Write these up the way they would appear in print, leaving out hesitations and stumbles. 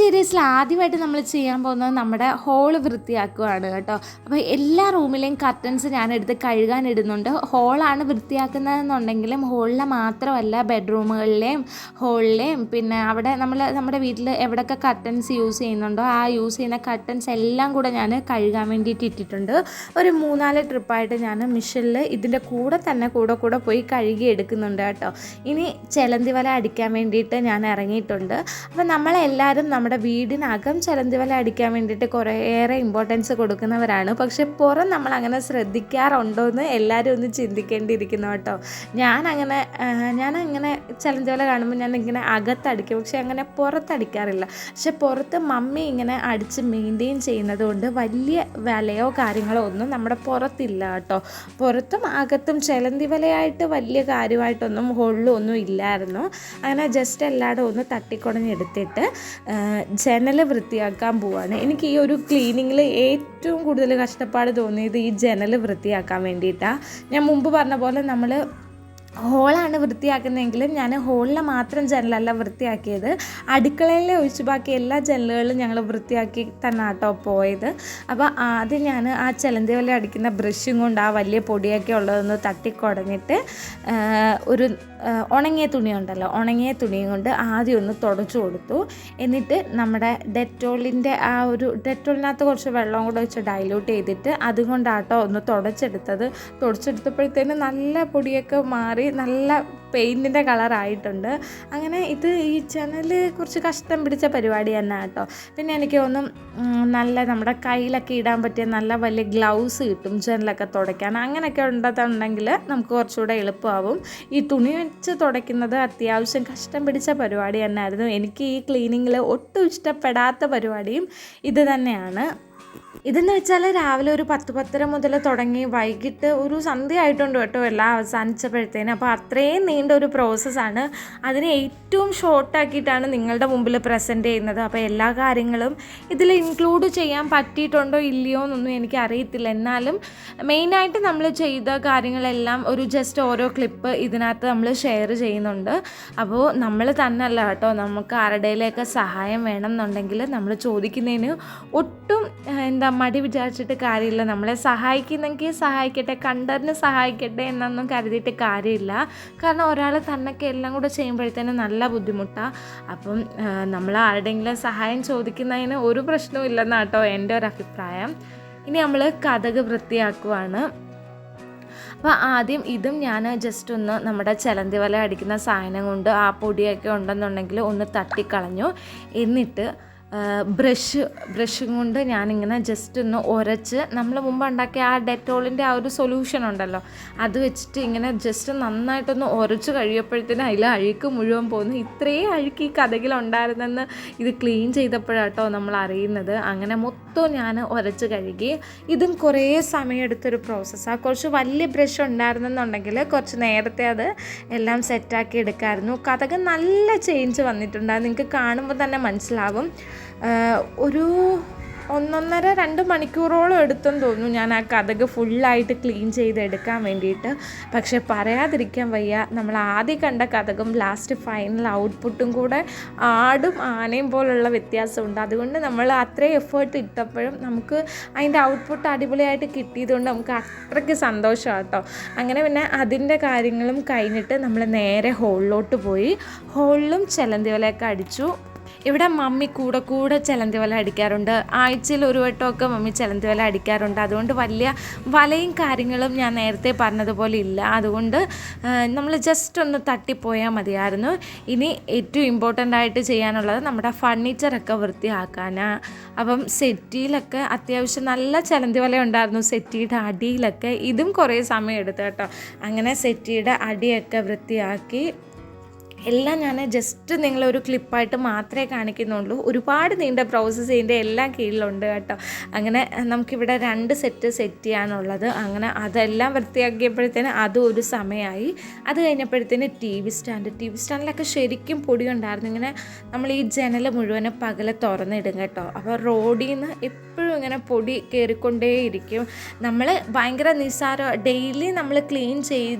സീരീസിൽ ആദ്യമായിട്ട് നമ്മൾ ചെയ്യാൻ പോകുന്നത് നമ്മുടെ ഹോള് വൃത്തിയാക്കുകയാണ് കേട്ടോ. അപ്പോൾ എല്ലാ റൂമിലെയും കർട്ടൻസ് ഞാനെടുത്ത് കഴുകാനിടുന്നുണ്ട്. ഹോളാണ് വൃത്തിയാക്കുന്നതെന്നുണ്ടെങ്കിലും ഹോളിലെ മാത്രമല്ല, ബെഡ്റൂമുകളിലെയും ഹോളിലെയും പിന്നെ അവിടെ നമ്മുടെ വീട്ടിൽ എവിടെയൊക്കെ കർട്ടൻസ് യൂസ് ചെയ്യുന്നുണ്ടോ ആ യൂസ് ചെയ്യുന്ന കർട്ടൻസ് എല്ലാം കൂടെ ഞാൻ കഴുകാൻ വേണ്ടിയിട്ട് ഇട്ടിട്ടുണ്ട്. ഒരു 3-4 ട്രിപ്പായിട്ട് ഞാൻ മിഷനിൽ ഇതിൻ്റെ കൂടെ പോയി കഴുകി എടുക്കുന്നുണ്ട് കേട്ടോ. ഇനി ചെലന്തി വല അടിക്കാൻ വേണ്ടിയിട്ട് ഞാൻ ഇറങ്ങിയിട്ടുണ്ട്. അപ്പോൾ നമ്മളെല്ലാവരും നമ്മുടെ വീടിനകം ചെലന്തി വല അടിക്കാൻ വേണ്ടിയിട്ട് കുറേയേറെ ഇമ്പോർട്ടൻസ് കൊടുക്കുന്നവരാണ്. പക്ഷെ പുറം നമ്മളങ്ങനെ ശ്രദ്ധിക്കാറുണ്ടോ എന്ന് എല്ലാവരും ഒന്ന് ചിന്തിക്കേണ്ടിയിരിക്കുന്നു കേട്ടോ. ഞാനങ്ങനെ ചെലന്തി വല കാണുമ്പോൾ ഞാനിങ്ങനെ അകത്തടിക്കും, പക്ഷെ അങ്ങനെ പുറത്തടിക്കാറില്ല. പക്ഷെ പുറത്ത് മമ്മി ഇങ്ങനെ അടിച്ച് മെയിൻറ്റെയിൻ ചെയ്യുന്നത് കൊണ്ട് വലിയ വലയോ കാര്യങ്ങളോ ഒന്നും നമ്മുടെ പുറത്തില്ല കേട്ടോ. പുറത്തും അകത്തും ചെലന്തി വലയായിട്ട് വലിയ കാര്യമായിട്ടൊന്നും ഹോളിലും ഒന്നും ഇല്ലായിരുന്നു. അങ്ങനെ ജസ്റ്റ് എല്ലായിടും ഒന്ന് തട്ടിക്കുടഞ്ഞെടുത്തിട്ട് ജനൽ വൃത്തിയാക്കാൻ പോവാണ്. എനിക്ക് ഈ ഒരു ക്ലീനിങ്ങിൽ ഏറ്റവും കൂടുതൽ കഷ്ടപ്പാട് തോന്നിയത് ഈ ജനൽ വൃത്തിയാക്കാൻ വേണ്ടിയിട്ടാണ്. ഞാൻ മുമ്പ് പറഞ്ഞ പോലെ നമ്മൾ ഹോളാണ് വൃത്തിയാക്കുന്നതെങ്കിലും ഞാൻ ഹോളിലെ മാത്രം ജനലല്ല വൃത്തിയാക്കിയത്, അടുക്കളയിലെ ഒഴിച്ച് ബാക്കി എല്ലാ ജനലുകളും ഞങ്ങൾ വൃത്തിയാക്കി തന്നെ കേട്ടോ പോയത്. അപ്പോൾ ആദ്യം ഞാൻ ആ ചെലന്തി വല അടിക്കുന്ന ബ്രഷും കൊണ്ട് ആ വലിയ പൊടിയൊക്കെ ഉള്ളതൊന്ന് തട്ടിക്കുടഞ്ഞിട്ട് ഒരു ഉണങ്ങിയ തുണിയും കൊണ്ട് ആദ്യം ഒന്ന് തുടച്ചു കൊടുത്തു. എന്നിട്ട് നമ്മുടെ ഡെറ്റോളിനകത്ത് കുറച്ച് വെള്ളം കൂടെ വെച്ച് ഡൈല്യൂട്ട് ചെയ്തിട്ട് അതുകൊണ്ടാട്ടോ ഒന്ന് തുടച്ചെടുത്തപ്പോഴത്തേന് നല്ല പൊടിയൊക്കെ മാറി നല്ല പെയിൻറ്റിൻ്റെ കളറായിട്ടുണ്ട്. അങ്ങനെ ഈ ജനൽ കുറച്ച് കഷ്ടം പിടിച്ച പരിപാടി തന്നെ കേട്ടോ. പിന്നെ എനിക്ക് നല്ല നമ്മുടെ കയ്യിലൊക്കെ ഇടാൻ പറ്റിയ നല്ല വലിയ ഗ്ലൗസ് കിട്ടും ജനലൊക്കെ തുടയ്ക്കാൻ. അങ്ങനെയൊക്കെ ഉണ്ടെന്നുണ്ടെങ്കിൽ നമുക്ക് കുറച്ചുകൂടെ എളുപ്പമാവും. ഈ തുണി വെച്ച് തുടയ്ക്കുന്നത് അത്യാവശ്യം കഷ്ടം പിടിച്ച പരിപാടി തന്നെയായിരുന്നു. എനിക്ക് ഈ ക്ലീനിങ്ങിൽ ഒട്ടും ഇഷ്ടപ്പെടാത്ത പരിപാടിയും ഇത് തന്നെയാണ്. ഇതെന്ന് വെച്ചാൽ രാവിലെ ഒരു 10-10:30 മുതൽ തുടങ്ങി വൈകിട്ട് ഒരു സന്ധ്യ ആയിട്ടുണ്ട് കേട്ടോ എല്ലാം അവസാനിച്ചപ്പോഴത്തേന്. അപ്പോൾ അത്രയും നീണ്ട ഒരു പ്രോസസ്സാണ്. അതിനെ ഏറ്റവും ഷോർട്ടാക്കിയിട്ടാണ് നിങ്ങളുടെ മുമ്പിൽ പ്രസൻറ്റ് ചെയ്യുന്നത്. അപ്പോൾ എല്ലാ കാര്യങ്ങളും ഇതിൽ ഇൻക്ലൂഡ് ചെയ്യാൻ പറ്റിയിട്ടുണ്ടോ ഇല്ലയോ എന്നൊന്നും എനിക്ക് അറിയത്തില്ല. എന്നാലും മെയിനായിട്ട് നമ്മൾ ചെയ്ത കാര്യങ്ങളെല്ലാം ഒരു ജസ്റ്റ് ഓരോ ക്ലിപ്പ് ഇതിനകത്ത് നമ്മൾ ഷെയർ ചെയ്യുന്നുണ്ട്. അപ്പോൾ നമ്മൾ തന്നെയല്ല കേട്ടോ, നമുക്ക് ആരുടെയിലൊക്കെ സഹായം വേണം എന്നുണ്ടെങ്കിൽ നമ്മൾ ചോദിക്കുന്നതിന് ഒട്ടും മടി വിചാരിച്ചിട്ട് കാര്യമില്ല. നമ്മളെ സഹായിക്കുന്നെങ്കിൽ സഹായിക്കട്ടെ, കണ്ടറിന് സഹായിക്കട്ടെ എന്നൊന്നും കരുതിയിട്ട് കാര്യമില്ല. കാരണം ഒരാൾ തന്നൊക്കെ എല്ലാം കൂടെ ചെയ്യുമ്പോഴത്തേനും നല്ല ബുദ്ധിമുട്ടാണ്. അപ്പം നമ്മൾ ആരുടെയെങ്കിലും സഹായം ചോദിക്കുന്നതിന് ഒരു പ്രശ്നവും ഇല്ലെന്നാണ് കേട്ടോ എൻ്റെ ഒരു അഭിപ്രായം. ഇനി നമ്മൾ കതക് വൃത്തിയാക്കുവാണ്. അപ്പോൾ ആദ്യം ഇതും ഞാൻ ജസ്റ്റ് ഒന്ന് നമ്മുടെ ചെലന്തി വല അടിക്കുന്ന സാധനം കൊണ്ട് ആ പൊടിയൊക്കെ ഉണ്ടെന്നുണ്ടെങ്കിൽ ഒന്ന് തട്ടിക്കളഞ്ഞു. എന്നിട്ട് ബ്രഷും കൊണ്ട് ഞാനിങ്ങനെ ജസ്റ്റ് ഒന്ന് ഉരച്ച് നമ്മൾ മുമ്പ് ഉണ്ടാക്കിയ ആ ഡെറ്റോളിൻ്റെ ആ ഒരു സൊല്യൂഷൻ ഉണ്ടല്ലോ അത് വെച്ചിട്ട് ഇങ്ങനെ ജസ്റ്റ് നന്നായിട്ടൊന്ന് ഉരച്ച് കഴിയുമ്പോഴത്തേനും അതിൽ അഴുക്ക് മുഴുവൻ പോകുന്നു. ഇത്രയും അഴുക്ക് ഈ കതകിലുണ്ടായിരുന്നെന്ന് ഇത് ക്ലീൻ ചെയ്തപ്പോഴാട്ടോ നമ്മൾ അറിയുന്നത്. അങ്ങനെ മൊത്തം ഞാൻ ഉരച്ച് കഴുകി. ഇതും കുറേ സമയമെടുത്തൊരു പ്രോസസ്സാണ്. കുറച്ച് വലിയ ബ്രഷ് ഉണ്ടായിരുന്നെന്നുണ്ടെങ്കിൽ കുറച്ച് നേരത്തെ അത് എല്ലാം സെറ്റാക്കി എടുക്കാമായിരുന്നു. കതക് നല്ല ചേഞ്ച് വന്നിട്ടുണ്ട്. അത് നിങ്ങൾക്ക് കാണുമ്പോൾ തന്നെ മനസ്സിലാവും. ഒരു 1.5-2 മണിക്കൂറോളം എടുത്തെന്ന് തോന്നുന്നു ഞാൻ ആ കതക് ഫുള്ളായിട്ട് ക്ലീൻ ചെയ്തെടുക്കാൻ വേണ്ടിയിട്ട്. പക്ഷെ പറയാതിരിക്കാൻ വയ്യ, നമ്മൾ ആദ്യം കണ്ട കതകും ലാസ്റ്റ് ഫൈനൽ ഔട്ട്പുട്ടും കൂടെ ആടും ആനയും പോലുള്ള വ്യത്യാസമുണ്ട്. അതുകൊണ്ട് നമ്മൾ അത്രയും എഫേർട്ട് ഇട്ടപ്പോഴും നമുക്ക് അതിൻ്റെ ഔട്ട്പുട്ട് അടിപൊളിയായിട്ട് കിട്ടിയതുകൊണ്ട് നമുക്ക് അത്രയ്ക്ക് സന്തോഷമാണ് കേട്ടോ. അങ്ങനെ പിന്നെ അതിൻ്റെ കാര്യങ്ങളും കഴിഞ്ഞിട്ട് നമ്മൾ നേരെ ഹോളിലോട്ട് പോയി. ഹോളിലും ചെലന്തി വലയൊക്കെ അടിച്ചു. ഇവിടെ മമ്മി കൂടെ ചെലന്തി വല അടിക്കാറുണ്ട്. ആഴ്ചയിൽ ഒരു വട്ടമൊക്കെ മമ്മി ചെലന്തി വല അടിക്കാറുണ്ട്. അതുകൊണ്ട് വലിയ വലയും കാര്യങ്ങളും ഞാൻ നേരത്തെ പറഞ്ഞതുപോലെ ഇല്ല. അതുകൊണ്ട് നമ്മൾ ജസ്റ്റ് ഒന്ന് തട്ടിപ്പോയാൽ മതിയായിരുന്നു. ഇനി ഏറ്റവും ഇമ്പോർട്ടൻ്റ് ആയിട്ട് ചെയ്യാനുള്ളത് നമ്മുടെ ഫർണിച്ചറൊക്കെ വൃത്തിയാക്കാനാണ്. അപ്പം സെറ്റിയിലൊക്കെ അത്യാവശ്യം നല്ല ചെലന്തി വല ഉണ്ടായിരുന്നു. സെറ്റിയുടെ അടിയിലൊക്കെ ഇതും കുറേ സമയം എടുത്തു കേട്ടോ. അങ്ങനെ സെറ്റിയുടെ അടിയൊക്കെ വൃത്തിയാക്കി എല്ലാം ഞാൻ ജസ്റ്റ് നിങ്ങളൊരു ക്ലിപ്പായിട്ട് മാത്രമേ കാണിക്കുന്നുള്ളൂ. ഒരുപാട് നീണ്ട പ്രോസസ്സ് ഇതിൻ്റെ എല്ലാം കീഴിലുണ്ട് കേട്ടോ. അങ്ങനെ നമുക്കിവിടെ 2 സെറ്റ് ചെയ്യാനുള്ളത്. അങ്ങനെ അതെല്ലാം വൃത്തിയാക്കിയപ്പോഴത്തേന് അതും ഒരു സമയമായി. അത് കഴിഞ്ഞപ്പോഴത്തേന് ടി വി സ്റ്റാൻഡിലൊക്കെ ശരിക്കും പൊടി ഉണ്ടായിരുന്നു. ഇങ്ങനെ നമ്മൾ ഈ ജനൽ മുഴുവനും പകലെ തുറന്നിടും കേട്ടോ. അപ്പോൾ റോഡിൽ നിന്ന് എപ്പോഴും ഇങ്ങനെ പൊടി കയറിക്കൊണ്ടേയിരിക്കും. നമ്മൾ ഭയങ്കര നിസ്സാരം ഡെയിലി നമ്മൾ ക്ലീൻ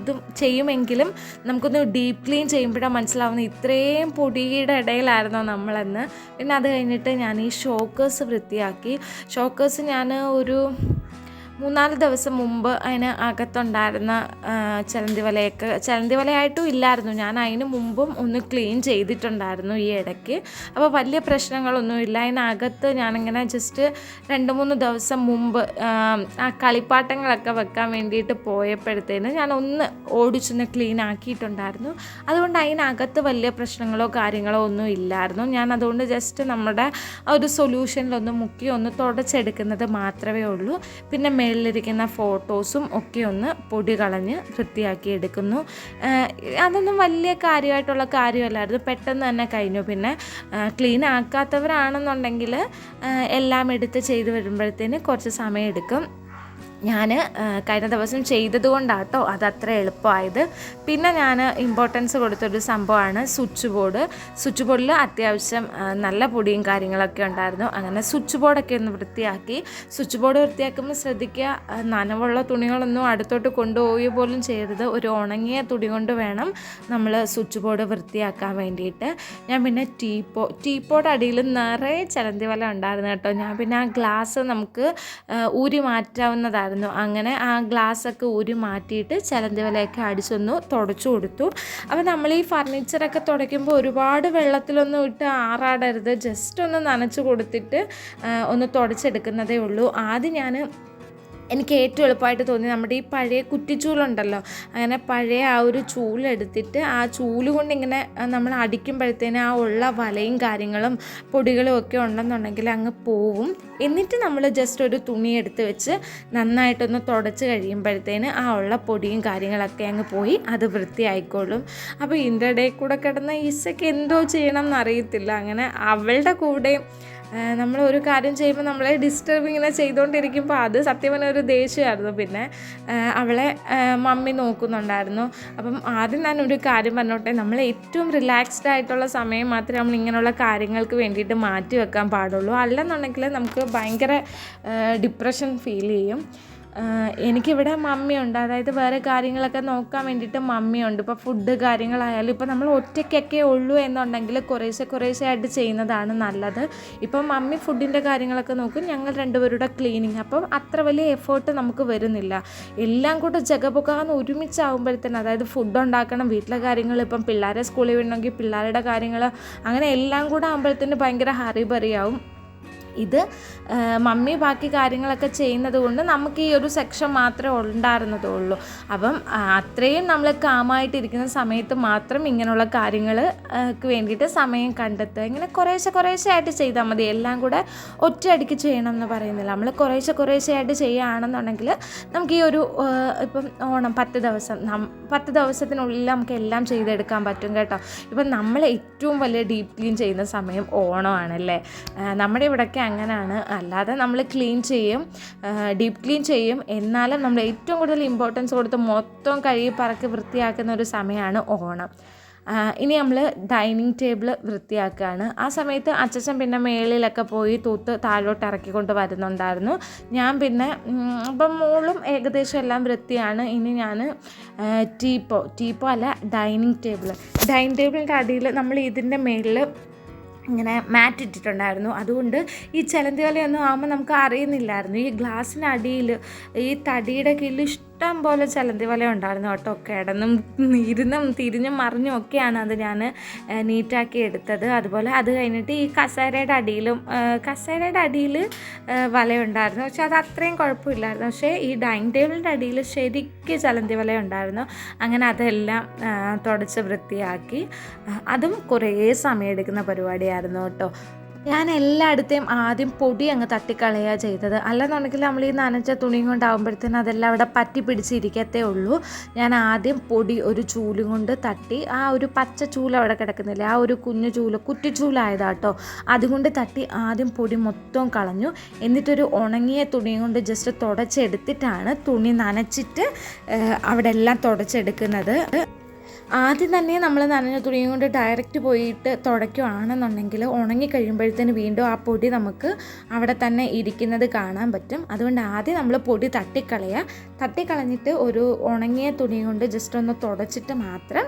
ചെയ്യുമെങ്കിലും നമുക്കൊന്ന് ഡീപ്പ് ക്ലീൻ ചെയ്യുമ്പോഴാണ് മനസ്സിലാവുന്നത് ഇത്രയും പൊടിയുടെ ഇടയിലായിരുന്നോ നമ്മളെന്ന്. പിന്നെ അത് കഴിഞ്ഞിട്ട് ഞാൻ ഈ ഷോക്കേഴ്സ് വൃത്തിയാക്കി. ഷോക്കേഴ്സ് ഞാൻ ഒരു 3-4 ദിവസം മുമ്പ് അതിന് അകത്തുണ്ടായിരുന്ന ചിലന്തി വലയായിട്ടും ഇല്ലായിരുന്നു, ഞാൻ അതിന് മുമ്പും ഒന്ന് ക്ലീൻ ചെയ്തിട്ടുണ്ടായിരുന്നു ഈ ഇടയ്ക്ക്. അപ്പോൾ വലിയ പ്രശ്നങ്ങളൊന്നുമില്ല. അതിനകത്ത് ഞാനിങ്ങനെ ജസ്റ്റ് 2-3 ദിവസം മുമ്പ് ആ കളിപ്പാട്ടങ്ങളൊക്കെ വെക്കാൻ വേണ്ടിയിട്ട് പോയപ്പോഴത്തേന് ഞാൻ ഒന്ന് ഓടിച്ചൊന്ന് ക്ലീൻ ആക്കിയിട്ടുണ്ടായിരുന്നു. അതുകൊണ്ട് അതിനകത്ത് വലിയ പ്രശ്നങ്ങളോ കാര്യങ്ങളോ ഒന്നും ഇല്ലായിരുന്നു. ഞാൻ അതുകൊണ്ട് ജസ്റ്റ് നമ്മുടെ ഒരു സൊല്യൂഷനിലൊന്ന് മുക്കി ഒന്ന് തുടച്ചെടുക്കുന്നത് മാത്രമേ ഉള്ളൂ. പിന്നെ മേളിലിരിക്കുന്ന ഫോട്ടോസും ഒക്കെ ഒന്ന് പൊടി കളഞ്ഞ് വൃത്തിയാക്കി എടുക്കുന്നു. അതൊന്നും വലിയ കാര്യമായിട്ടുള്ള കാര്യമല്ലായിരുന്നു, പെട്ടെന്ന് തന്നെ കഴിഞ്ഞു. പിന്നെ ക്ലീൻ ആക്കാത്തവരാണെന്നുണ്ടെങ്കിൽ എല്ലാം എടുത്ത് ചെയ്ത് വരുമ്പോഴത്തേന് കുറച്ച് സമയം എടുക്കും. ഞാൻ കഴിഞ്ഞ ദിവസം ചെയ്തത് കൊണ്ടാട്ടോ അതത്ര എളുപ്പമായത്. പിന്നെ ഞാൻ ഇമ്പോർട്ടൻസ് കൊടുത്തൊരു സംഭവമാണ് സ്വിച്ച് ബോർഡ്. സ്വിച്ച് ബോർഡിൽ അത്യാവശ്യം നല്ല പൊടിയും കാര്യങ്ങളൊക്കെ ഉണ്ടായിരുന്നു. അങ്ങനെ സ്വിച്ച് ബോർഡൊക്കെ ഒന്ന് വൃത്തിയാക്കി. സ്വിച്ച് ബോർഡ് വൃത്തിയാക്കുമ്പോൾ ശ്രദ്ധിക്കുക, നനവുള്ള തുണികളൊന്നും അടുത്തോട്ട് കൊണ്ടുപോവുക പോലും ചെയ്യരുത്. ഒരു ഉണങ്ങിയ തുണി കൊണ്ട് വേണം നമ്മൾ സ്വിച്ച് ബോർഡ് വൃത്തിയാക്കാൻ വേണ്ടിയിട്ട്. ഞാൻ പിന്നെ ടീപ്പോയുടെ അടിയിൽ നിറയെ ചിലന്തി വല ഉണ്ടായിരുന്നു കേട്ടോ. ഞാൻ പിന്നെ ആ ഗ്ലാസ് നമുക്ക് ഊരി മാറ്റാവുന്നതായിരുന്നു. അങ്ങനെ ആ ഗ്ലാസ്സൊക്കെ ഊരി മാറ്റിയിട്ട് ചിലന്തി വലയൊക്കെ അടിച്ചൊന്ന് തുടച്ചു കൊടുത്തു. അപ്പോൾ നമ്മൾ ഈ ഫർണിച്ചറൊക്കെ തുടയ്ക്കുമ്പോൾ ഒരുപാട് വെള്ളത്തിലൊന്നും ഇട്ട് ആറാടരുത്, ജസ്റ്റ് ഒന്ന് നനച്ച് കൊടുത്തിട്ട് ഒന്ന് തുടച്ചെടുക്കുന്നതേ ഉള്ളൂ. ആദ്യം എനിക്ക് ഏറ്റവും എളുപ്പമായിട്ട് തോന്നി നമ്മുടെ ഈ പഴയ കുറ്റിച്ചൂലുണ്ടല്ലോ, അങ്ങനെ പഴയ ആ ഒരു ചൂലെടുത്തിട്ട് ആ ചൂല് കൊണ്ട് ഇങ്ങനെ നമ്മൾ അടിക്കുമ്പോഴത്തേന് ആ ഉള്ള വലയും കാര്യങ്ങളും പൊടികളും ഒക്കെ ഉണ്ടെന്നുണ്ടെങ്കിൽ അങ്ങ് പോവും. എന്നിട്ട് നമ്മൾ ജസ്റ്റ് ഒരു തുണി എടുത്ത് വെച്ച് നന്നായിട്ടൊന്ന് തുടച്ച് കഴിയുമ്പോഴത്തേന് ആ ഉള്ള പൊടിയും കാര്യങ്ങളൊക്കെ അങ്ങ് പോയി അത് വൃത്തിയായിക്കോളും. അപ്പോൾ ഇതിൻ്റെ ഇടയിൽ കൂടെ കിടന്ന ഈസയ്ക്ക് എന്തോ ചെയ്യണം എന്നറിയത്തില്ല. അങ്ങനെ അവളുടെ കൂടെ നമ്മളൊരു കാര്യം ചെയ്യുമ്പോൾ നമ്മളെ ഡിസ്റ്റർബ് ഇങ്ങനെ ചെയ്തുകൊണ്ടിരിക്കുമ്പോൾ അത് സത്യം പറഞ്ഞ ഒരു ദേഷ്യമായിരുന്നു. പിന്നെ അവളെ മമ്മി നോക്കുന്നുണ്ടായിരുന്നു. അപ്പം ആദ്യം ഞാൻ ഒരു കാര്യം പറഞ്ഞോട്ടെ, നമ്മൾ ഏറ്റവും റിലാക്സ്ഡ് ആയിട്ടുള്ള സമയം മാത്രമേ നമ്മൾ ഇങ്ങനെയുള്ള കാര്യങ്ങൾക്ക് വേണ്ടിയിട്ട് മാറ്റി വെക്കാൻ പാടുള്ളൂ. അല്ലെന്നുണ്ടെങ്കിൽ നമുക്ക് ഭയങ്കര ഡിപ്രഷൻ ഫീൽ ചെയ്യും. എനിക്കിവിടെ മമ്മിയുണ്ട്, അതായത് വേറെ കാര്യങ്ങളൊക്കെ നോക്കാൻ വേണ്ടിയിട്ട് മമ്മിയുണ്ട്. ഇപ്പോൾ ഫുഡ് കാര്യങ്ങളായാലും ഇപ്പോൾ നമ്മൾ ഒറ്റയ്ക്കൊക്കെ ഉള്ളൂ എന്നുണ്ടെങ്കിൽ കുറേശ്ശെ ആയിട്ട് ചെയ്യുന്നതാണ് നല്ലത്. ഇപ്പം മമ്മി ഫുഡിൻ്റെ കാര്യങ്ങളൊക്കെ നോക്കും, ഞങ്ങൾ രണ്ടുപേരുടെ ക്ലീനിങ്, അപ്പം അത്ര വലിയ എഫേർട്ട് നമുക്ക് വരുന്നില്ല. എല്ലാം കൂടെ ജഗപൊകാന്ന് ഒരുമിച്ചാകുമ്പോഴത്തേന്, അതായത് ഫുഡ് ഉണ്ടാക്കണം, വീട്ടിലെ കാര്യങ്ങൾ, ഇപ്പം പിള്ളേരെ സ്കൂളിൽ വിടണമെങ്കിൽ പിള്ളേരുടെ കാര്യങ്ങൾ, അങ്ങനെ എല്ലാം കൂടെ ആകുമ്പോഴത്തേന് ഭയങ്കര ഹറിബറിയാവും. ഇത് മമ്മി ബാക്കി കാര്യങ്ങളൊക്കെ ചെയ്യുന്നത് കൊണ്ട് നമുക്ക് ഈ ഒരു സെക്ഷൻ മാത്രമേ ഉണ്ടായിരുന്നതുള്ളൂ. അപ്പം അത്രയും നമ്മൾ കാമായിട്ടിരിക്കുന്ന സമയത്ത് മാത്രം ഇങ്ങനെയുള്ള കാര്യങ്ങൾക്ക് വേണ്ടിയിട്ട് സമയം കണ്ടെത്തുക. ഇങ്ങനെ കുറേശ്ശെ ആയിട്ട് ചെയ്താൽ മതി, എല്ലാം കൂടെ ഒറ്റയടിക്ക് ചെയ്യണം എന്ന് പറയുന്നില്ല. നമ്മൾ കുറേശ്ശെ ആയിട്ട് ചെയ്യുകയാണെന്നുണ്ടെങ്കിൽ നമുക്ക് ഈ ഒരു ഇപ്പം ഓണം 10 ദിവസത്തിനുള്ളിൽ നമുക്ക് എല്ലാം ചെയ്തെടുക്കാൻ പറ്റും കേട്ടോ. ഇപ്പം നമ്മൾ ഏറ്റവും വലിയ ഡീപ്പ് ക്ലീൻ ചെയ്യുന്ന സമയം ഓണമാണല്ലേ. നമ്മുടെ ഇവിടെയൊക്കെ അങ്ങനെയാണ്. അല്ലാതെ നമ്മൾ ക്ലീൻ ചെയ്യും, ഡീപ്പ് ക്ലീൻ ചെയ്യും, എന്നാലും നമ്മൾ ഏറ്റവും കൂടുതൽ ഇമ്പോർട്ടൻസ് കൊടുത്ത് മൊത്തം കഴുകി പറക്കി വൃത്തിയാക്കുന്ന ഒരു സമയമാണ് ഓണം. ഇനി നമ്മൾ ഡൈനിങ് ടേബിൾ വൃത്തിയാക്കുകയാണ്. ആ സമയത്ത് അച്ഛൻ പിന്നെ മേളിലൊക്കെ പോയി തൂത്ത് താഴോട്ട് ഇറക്കിക്കൊണ്ട് വരുന്നുണ്ടായിരുന്നു. ഞാൻ പിന്നെ അപ്പം മോളും ഏകദേശം എല്ലാം വൃത്തിയാണ്. ഇനി ഞാൻ ടീപ്പോ അല്ല ഡൈനിങ് ടേബിളിൻ്റെ അടിയിൽ നമ്മൾ ഇതിൻ്റെ മേളിൽ ഇങ്ങനെ മാറ്റ് ഇട്ടിട്ടുണ്ടായിരുന്നു. അതുകൊണ്ട് ഈ ചിലന്തി വലയൊന്നും ആകുമ്പോൾ നമുക്ക് അറിയുന്നില്ലായിരുന്നു. ഈ ഗ്ലാസ്സിനടിയിൽ ഈ തടിയുടെ കീഴിൽ ഇഷ്ടം പോലെ ചിലന്തി വല ഉണ്ടായിരുന്നു കേട്ടോ. കിടന്നും ഇരുന്നും തിരിഞ്ഞും മറിഞ്ഞും ഒക്കെയാണ് അത് ഞാൻ നീറ്റാക്കി എടുത്തത്. അതുപോലെ അത് കഴിഞ്ഞിട്ട് ഈ കസേരയുടെ അടിയിൽ വലയുണ്ടായിരുന്നു, പക്ഷെ അത് അത്രയും കുഴപ്പമില്ലായിരുന്നു. പക്ഷേ ഈ ഡൈനിങ് ടേബിളിൻ്റെ അടിയിൽ ശരിക്കും ചിലന്തി വല ഉണ്ടായിരുന്നു. അങ്ങനെ അതെല്ലാം തുടച്ച് വൃത്തിയാക്കി. അതും കുറേ സമയം എടുക്കുന്ന പരിപാടിയായിരുന്നു കേട്ടോ. ഞാൻ എല്ലായിടത്തെയും ആദ്യം പൊടി അങ്ങ് തട്ടിക്കളയുക ചെയ്തത്. അല്ലെന്നുണ്ടെങ്കിൽ നമ്മൾ ഈ നനച്ച തുണിയും കൊണ്ടാകുമ്പോഴത്തേനും അതെല്ലാം അവിടെ പറ്റി പിടിച്ചിരിക്കത്തേ ഉള്ളൂ. ഞാൻ ആദ്യം പൊടി ഒരു ചൂലും കൊണ്ട് തട്ടി, ആ ഒരു പച്ച ചൂല് അവിടെ കിടക്കുന്നില്ല, ആ ഒരു കുറ്റിച്ചൂലായതാട്ടോ, അതുകൊണ്ട് തട്ടി ആദ്യം പൊടി മൊത്തം കളഞ്ഞു. എന്നിട്ടൊരു ഉണങ്ങിയ തുണിയും കൊണ്ട് ജസ്റ്റ് തുടച്ചെടുത്തിട്ടാണ് തുണി നനച്ചിട്ട് അവിടെ എല്ലാം തുടച്ചെടുക്കുന്നത്. ആദ്യം തന്നെ നമ്മൾ നനഞ്ഞ തുണിയും കൊണ്ട് ഡയറക്റ്റ് പോയിട്ട് തുടയ്ക്കുകയാണെന്നുണ്ടെങ്കിൽ ഉണങ്ങി കഴിയുമ്പോഴത്തേന് വീണ്ടും ആ പൊടി നമുക്ക് അവിടെ തന്നെ ഇരിക്കുന്നത് കാണാൻ പറ്റും. അതുകൊണ്ട് ആദ്യം നമ്മൾ പൊടി തട്ടിക്കളഞ്ഞിട്ട് ഒരു ഉണങ്ങിയ തുണി കൊണ്ട് ജസ്റ്റ് ഒന്ന് തുടച്ചിട്ട് മാത്രം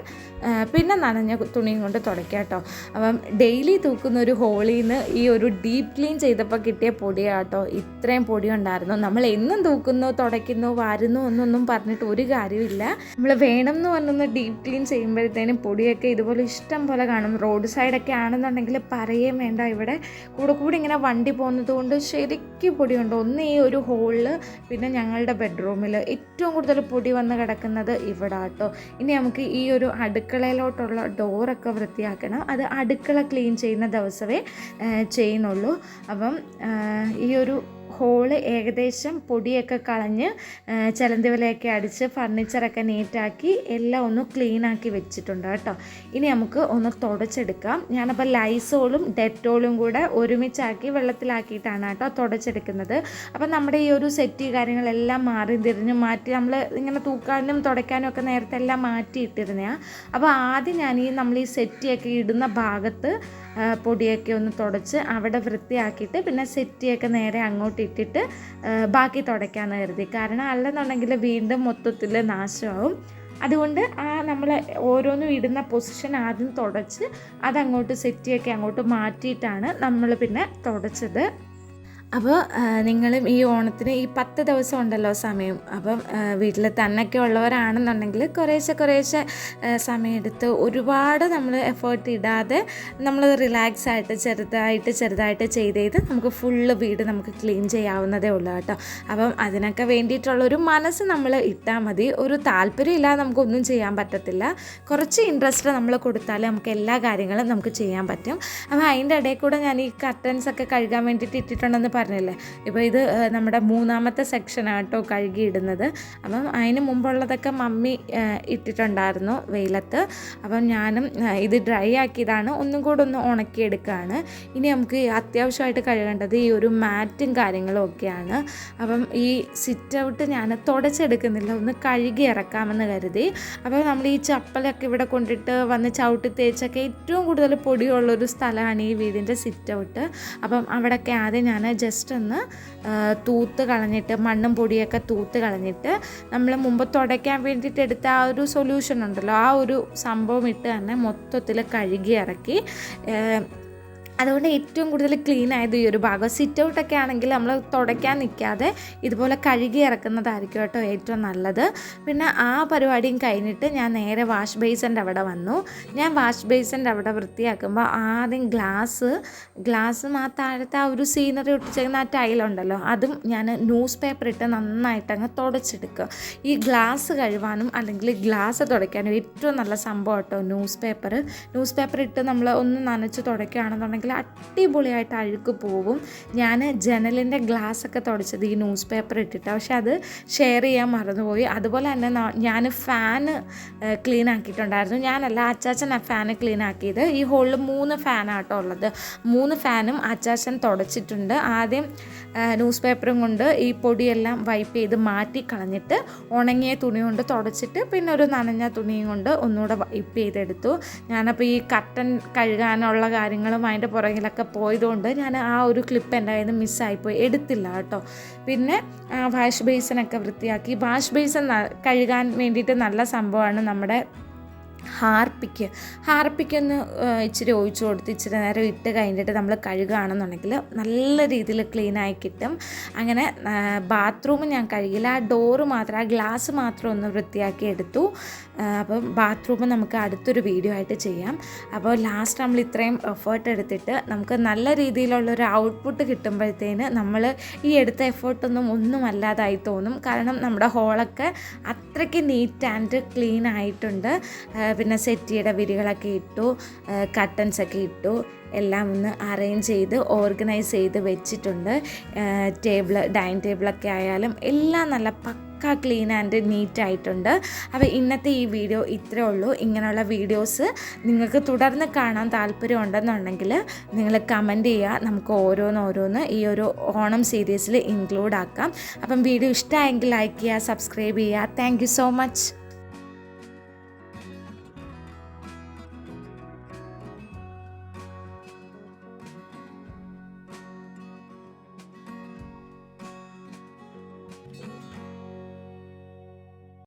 പിന്നെ നനഞ്ഞ തുണിയും കൊണ്ട് തുടയ്ക്കുക കേട്ടോ. അപ്പം ഡെയിലി തൂക്കുന്ന ഒരു ഹോളിൽ നിന്ന് ഈ ഒരു ഡീപ്പ് ക്ലീൻ ചെയ്തപ്പോൾ കിട്ടിയ പൊടിയാട്ടോ. ഇത്രയും പൊടി ഉണ്ടായിരുന്നു. നമ്മൾ എന്നും തൂക്കുന്നു, തുടയ്ക്കുന്നു, വാരുന്നു എന്നൊന്നും പറഞ്ഞിട്ട് ഒരു കാര്യമില്ല. നമ്മൾ വേണം എന്ന് പറഞ്ഞൊന്ന് ഡീപ്പ് ക്ലീൻ ചെയ്യുമ്പോഴത്തേനും പൊടിയൊക്കെ ഇതുപോലെ ഇഷ്ടം പോലെ കാണും. റോഡ് സൈഡൊക്കെ ആണെന്നുണ്ടെങ്കിൽ പറയുകയും വേണ്ട. ഇവിടെ കൂടെ ഇങ്ങനെ വണ്ടി പോകുന്നത് കൊണ്ട് ശരിക്കും പൊടിയുണ്ട്. ഒന്ന് ഈ ഒരു ഹോളിൽ, പിന്നെ ഞങ്ങളുടെ ബെഡ്റൂമിൽ ഏറ്റവും കൂടുതൽ പൊടി വന്ന് കിടക്കുന്നത് ഇവിടെ കേട്ടോ. ഇനി നമുക്ക് ഈ ഒരു അടുക്കളയിലോട്ടുള്ള ഡോറൊക്കെ വൃത്തിയാക്കണം. അത് അടുക്കള ക്ലീൻ ചെയ്യുന്ന ദിവസമേ ചെയ്യുന്നുള്ളൂ. അപ്പം ഈ ഒരു ഹോള് ഏകദേശം പൊടിയൊക്കെ കളഞ്ഞ് ചലന്തി വലയൊക്കെ അടിച്ച് ഫർണിച്ചറൊക്കെ നീറ്റാക്കി എല്ലാം ഒന്ന് ക്ലീനാക്കി വെച്ചിട്ടുണ്ട് കേട്ടോ. ഇനി നമുക്ക് ഒന്ന് തുടച്ചെടുക്കാം. ഞാനപ്പോൾ ലൈസോളും ഡെറ്റോളും കൂടെ ഒരുമിച്ചാക്കി വെള്ളത്തിലാക്കിയിട്ടാണ് കേട്ടോ തുടച്ചെടുക്കുന്നത്. അപ്പം നമ്മുടെ ഈ ഒരു സെറ്റ് കാര്യങ്ങളെല്ലാം മാറി തിരിഞ്ഞ് മാറ്റി നമ്മൾ ഇങ്ങനെ തൂക്കാനും തുടയ്ക്കാനും ഒക്കെ നേരത്തെ എല്ലാം മാറ്റിയിട്ടിരുന്നതാണ്. അപ്പോൾ ആദ്യം നമ്മൾ ഈ സെറ്റിയൊക്കെ ഇടുന്ന ഭാഗത്ത് പൊടിയൊക്കെ ഒന്ന് തുടച്ച് അവിടെ വൃത്തിയാക്കിയിട്ട് പിന്നെ സെറ്റിയൊക്കെ നേരെ അങ്ങോട്ട് ഇട്ടിട്ട് ബാക്കി തുടയ്ക്കാമെന്ന് കരുതി. കാരണം അല്ലെന്നുണ്ടെങ്കിൽ വീണ്ടും മൊത്തത്തിൽ നാശമാവും. അതുകൊണ്ട് നമ്മൾ ഓരോന്നും ഇടുന്ന പൊസിഷൻ ആദ്യം തുടച്ച് അതങ്ങോട്ട് സെറ്റിയൊക്കെ അങ്ങോട്ട് മാറ്റിയിട്ടാണ് നമ്മൾ പിന്നെ തുടച്ചത്. അപ്പോൾ നിങ്ങളും ഈ ഓണത്തിന് ഈ 10 ദിവസം ഉണ്ടല്ലോ സമയം. അപ്പം വീട്ടിൽ തന്നെയൊക്കെ ഉള്ളവരാണെന്നുണ്ടെങ്കിൽ കുറേശ്ശെ സമയമെടുത്ത് ഒരുപാട് നമ്മൾ എഫേർട്ട് ഇടാതെ നമ്മൾ റിലാക്സ് ആയിട്ട് ചെറുതായിട്ട് ചെയ്ത് നമുക്ക് ഫുള്ള് വീട് നമുക്ക് ക്ലീൻ ചെയ്യാവുന്നതേ ഉള്ളൂ കേട്ടോ. അപ്പം അതിനൊക്കെ വേണ്ടിയിട്ടുള്ളൊരു മനസ്സ് നമ്മൾ ഇട്ടാൽ മതി. ഒരു താല്പര്യം ഇല്ലാതെ നമുക്കൊന്നും ചെയ്യാൻ പറ്റത്തില്ല. കുറച്ച് ഇൻട്രസ്റ്റ് നമ്മൾ കൊടുത്താൽ നമുക്ക് എല്ലാ കാര്യങ്ങളും നമുക്ക് ചെയ്യാൻ പറ്റും. അപ്പോൾ അതിൻ്റെ ഇടയിൽ കൂടെ ഞാൻ ഈ കർട്ടൻസൊക്കെ കഴുകാൻ വേണ്ടിയിട്ട് ഇട്ടിട്ടുണ്ടെന്ന് പറഞ്ഞില്ലേ. ഇപ്പോൾ ഇത് നമ്മുടെ 3ാമത്തെ സെക്ഷനാട്ടോ കഴുകിയിടുന്നത്. അപ്പം അതിന് മുമ്പുള്ളതൊക്കെ മമ്മി ഇട്ടിട്ടുണ്ടായിരുന്നു വെയിലത്ത്. അപ്പം ഞാനും ഇത് ഡ്രൈ ആക്കിയതാണ്, ഒന്നും കൂടെ ഒന്ന് ഉണക്കിയെടുക്കുകയാണ്. ഇനി നമുക്ക് അത്യാവശ്യമായിട്ട് കഴുകേണ്ടത് ഈ ഒരു മാറ്റും കാര്യങ്ങളും ഒക്കെയാണ്. അപ്പം ഈ സിറ്റ് ഔട്ട് ഞാൻ തുടച്ചെടുക്കുന്നില്ല, ഒന്ന് കഴുകി ഇറക്കാമെന്ന് കരുതി. അപ്പോൾ നമ്മൾ ഈ ചപ്പലൊക്കെ ഇവിടെ കൊണ്ടിട്ട് വന്ന് ചവിട്ടി തേച്ചൊക്കെ ഏറ്റവും കൂടുതൽ പൊടിയുള്ളൊരു സ്ഥലമാണ് ഈ വീടിൻ്റെ സിറ്റ് ഔട്ട്. അപ്പം അവിടെയൊക്കെ ആദ്യം ഞാൻ ജസ്റ്റ് ഒന്ന് തൂത്ത് കളഞ്ഞിട്ട് മണ്ണും പൊടിയൊക്കെ തൂത്ത് കളഞ്ഞിട്ട് നമ്മൾ മുമ്പ് തുടയ്ക്കാൻ വേണ്ടിയിട്ട് എടുത്ത ആ ഒരു സൊല്യൂഷൻ ഉണ്ടല്ലോ, ആ ഒരു സംഭവം ഇട്ട് തന്നെ മൊത്തത്തിൽ കഴുകി ഇറക്കി. അതുകൊണ്ട് ഏറ്റവും കൂടുതൽ ക്ലീൻ ആയത് ഈ ഒരു ഭാഗം. സിറ്റ് ഔട്ടൊക്കെ ആണെങ്കിൽ നമ്മൾ തുടയ്ക്കാൻ നിൽക്കാതെ ഇതുപോലെ കഴുകി ഇറക്കുന്നതായിരിക്കും കേട്ടോ ഏറ്റവും നല്ലത്. പിന്നെ ആ പരിപാടിയും കഴിഞ്ഞിട്ട് ഞാൻ നേരെ വാഷ് ബേസിൻ്റെ അവിടെ വന്നു. ഞാൻ വാഷ് ബേസിൻ്റെ അവിടെ വൃത്തിയാക്കുമ്പോൾ ആദ്യം ഗ്ലാസ് ആ താഴത്തെ ആ ഒരു സീനറി ഒട്ടിച്ചേക്കുന്ന ആ ടൈലുണ്ടല്ലോ, അതും ഞാൻ ന്യൂസ് പേപ്പർ ഇട്ട് നന്നായിട്ട് അങ്ങ് തുടച്ചെടുക്കുക. ഈ ഗ്ലാസ് കഴുകാനും അല്ലെങ്കിൽ ഗ്ലാസ് തുടയ്ക്കാനും ഏറ്റവും നല്ല സംഭവം കേട്ടോ ന്യൂസ് പേപ്പർ ഇട്ട് നമ്മൾ ഒന്ന് നനച്ച് തുടയ്ക്കുകയാണെന്നുണ്ടെങ്കിൽ അടിപൊളിയായിട്ട് അഴുക്ക് പോകും. ഞാൻ ജനലിൻ്റെ ഗ്ലാസ്സൊക്കെ തുടച്ചത് ഈ ന്യൂസ് പേപ്പർ ഇട്ടിട്ടാണ്. പക്ഷെ അത് ഷെയർ ചെയ്യാൻ മറന്നുപോയി. അതുപോലെ തന്നെ ഞാൻ ഫാന് ക്ലീൻ ആക്കിയിട്ടുണ്ടായിരുന്നു. ഞാനല്ല, അച്ചാച്ചൻ ആ ഫാന് ക്ലീൻ ആക്കിയത്. ഈ ഹോളിൽ 3 ഫാനാട്ടോ ഉള്ളത്. 3 ഫാനും അച്ചാച്ചൻ തുടച്ചിട്ടുണ്ട്. ആദ്യം ന്യൂസ് പേപ്പറും കൊണ്ട് ഈ പൊടിയെല്ലാം വൈപ്പ് ചെയ്ത് മാറ്റി കളഞ്ഞിട്ട് ഉണങ്ങിയ തുണി കൊണ്ട് തുടച്ചിട്ട് പിന്നെ ഒരു നനഞ്ഞ തുണിയും കൊണ്ട് ഒന്നുകൂടെ വൈപ്പ് ചെയ്തെടുത്തു. ഞാനപ്പോൾ ഈ കർട്ടൻ കഴുകാനുള്ള കാര്യങ്ങളും അതിൻ്റെ പുറകിലൊക്കെ പോയതുകൊണ്ട് ഞാൻ ആ ഒരു ക്ലിപ്പ് എൻ്റെ കയ്യിൽ നിന്ന് മിസ്സായിപ്പോയി, എടുത്തില്ല കേട്ടോ. പിന്നെ വാഷ് ബേസിനൊക്കെ വൃത്തിയാക്കി. വാഷ് ബേസിൻ കഴുകാൻ വേണ്ടിയിട്ട് നല്ല സംഭവമാണ് നമ്മുടെ ഹാർപ്പിക്കൊന്ന് ഇച്ചിരി ഒഴിച്ചു കൊടുത്ത് ഇച്ചിരി നേരം ഇട്ട് കഴിഞ്ഞിട്ട് നമ്മൾ കഴുകുകയാണെന്നുണ്ടെങ്കിൽ നല്ല രീതിയിൽ ക്ലീനായി കിട്ടും. അങ്ങനെ ബാത്റൂം ഞാൻ കഴുകില്ല, ആ ഡോറ് മാത്രം, ആ ഗ്ലാസ് മാത്രം ഒന്ന് വൃത്തിയാക്കി എടുത്തു. അപ്പം ബാത്റൂം നമുക്ക് അടുത്തൊരു വീഡിയോ ആയിട്ട് ചെയ്യാം. അപ്പോൾ ലാസ്റ്റ് നമ്മൾ ഇത്രയും എഫേർട്ട് എടുത്തിട്ട് നമുക്ക് നല്ല രീതിയിലുള്ളൊരു ഔട്ട്പുട്ട് കിട്ടുമ്പോഴത്തേന് നമ്മൾ ഈ എടുത്ത ഒന്നും അല്ലാതായി തോന്നും. കാരണം നമ്മുടെ ഹോളൊക്കെ അത്രയ്ക്ക് നീറ്റ് ആൻഡ് ക്ലീൻ ആയിട്ടുണ്ട്. പിന്നെ സെറ്റിയുടെ വിരികളൊക്കെ ഇട്ടു, കർട്ടൻസൊക്കെ ഇട്ടു, എല്ലാം ഒന്ന് അറേഞ്ച് ചെയ്ത് ഓർഗനൈസ് ചെയ്ത് വെച്ചിട്ടുണ്ട്. ഡൈനിങ് ടേബിളൊക്കെ ആയാലും എല്ലാം നല്ല പക്ക ക്ലീൻ ആൻഡ് നീറ്റ് ആയിട്ടുണ്ട്. അപ്പോൾ ഇന്നത്തെ ഈ വീഡിയോ ഇത്രയേ ഉള്ളൂ. ഇങ്ങനെയുള്ള വീഡിയോസ് നിങ്ങൾക്ക് തുടർന്ന് കാണാൻ താല്പര്യം ഉണ്ടെന്നുണ്ടെങ്കിൽ നിങ്ങൾ കമൻറ്റ് ചെയ്യുക. നമുക്ക് ഓരോന്ന് ഈ ഒരു ഓണം സീരീസിൽ ഇൻക്ലൂഡ് ആക്കാം. അപ്പം വീഡിയോ ഇഷ്ടമായെങ്കിൽ ലൈക്ക് ചെയ്യുക, സബ്സ്ക്രൈബ് ചെയ്യുക. Thank you so much.